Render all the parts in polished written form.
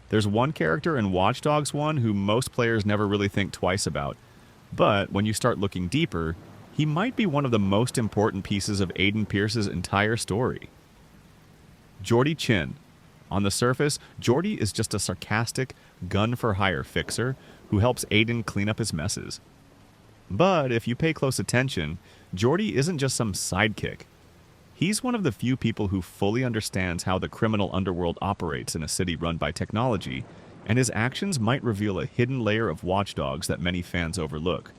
There's one character in Watch Dogs 1 who most players never really think twice about, but when you start looking deeper, he might be one of the most important pieces of Aiden Pearce's entire story. Jordi Chin. On the surface, Jordi is just a sarcastic, gun-for-hire fixer who helps Aiden clean up his messes. But if you pay close attention, Jordi isn't just some sidekick. He's one of the few people who fully understands how the criminal underworld operates in a city run by technology, and his actions might reveal a hidden layer of watchdogs that many fans overlook.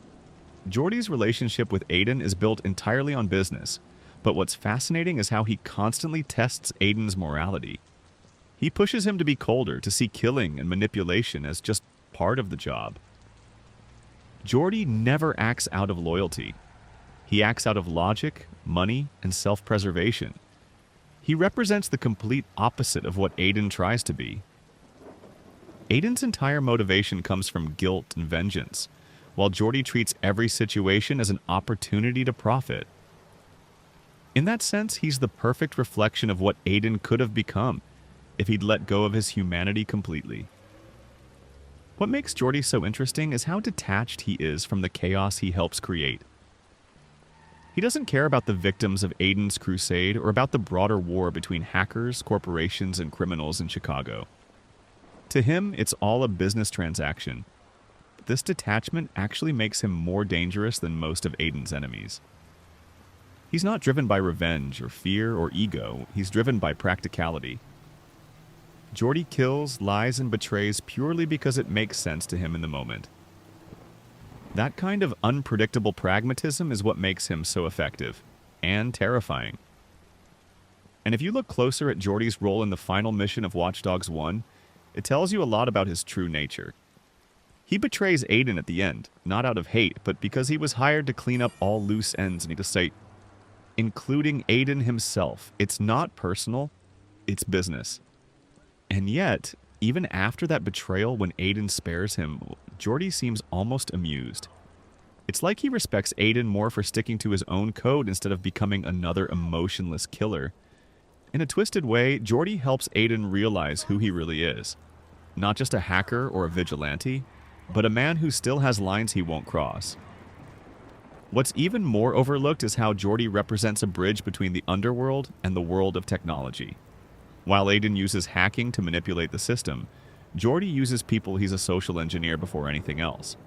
Jordi's relationship with Aiden is built entirely on business, but what's fascinating is how he constantly tests Aiden's morality. He pushes him to be colder, to see killing and manipulation as just part of the job. Jordi never acts out of loyalty. He acts out of logic, money, and self-preservation. He represents the complete opposite of what Aiden tries to be. Aiden's entire motivation comes from guilt and vengeance, while Jordi treats every situation as an opportunity to profit. In that sense, he's the perfect reflection of what Aiden could have become if he'd let go of his humanity completely. What makes Jordi so interesting is how detached he is from the chaos he helps create. He doesn't care about the victims of Aiden's crusade or about the broader war between hackers, corporations, and criminals in Chicago. To him, it's all a business transaction. This detachment actually makes him more dangerous than most of Aiden's enemies. He's not driven by revenge or fear or ego, he's driven by practicality. Jordi kills, lies, and betrays purely because it makes sense to him in the moment. That kind of unpredictable pragmatism is what makes him so effective and terrifying. And if you look closer at Jordi's role in the final mission of Watch Dogs 1, it tells you a lot about his true nature. He betrays Aiden at the end, not out of hate, but because he was hired to clean up all loose ends, and he just say, including Aiden himself. It's not personal, it's business. And yet, even after that betrayal when Aiden spares him, Jordi seems almost amused. It's like he respects Aiden more for sticking to his own code instead of becoming another emotionless killer. In a twisted way, Jordi helps Aiden realize who he really is. Not just a hacker or a vigilante, but a man who still has lines he won't cross. What's even more overlooked is how Jordi represents a bridge between the underworld and the world of technology. While Aiden uses hacking to manipulate the system, Jordi uses people. He's a social engineer before anything else.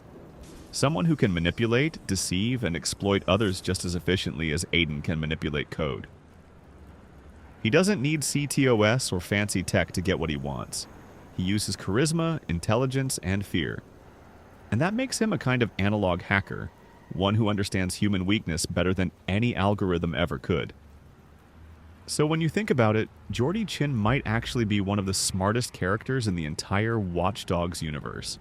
Someone who can manipulate, deceive, and exploit others just as efficiently as Aiden can manipulate code. He doesn't need CTOS or fancy tech to get what he wants. He uses charisma, intelligence, and fear. And that makes him a kind of analog hacker, one who understands human weakness better than any algorithm ever could. So when you think about it, Jordi Chin might actually be one of the smartest characters in the entire Watch Dogs universe.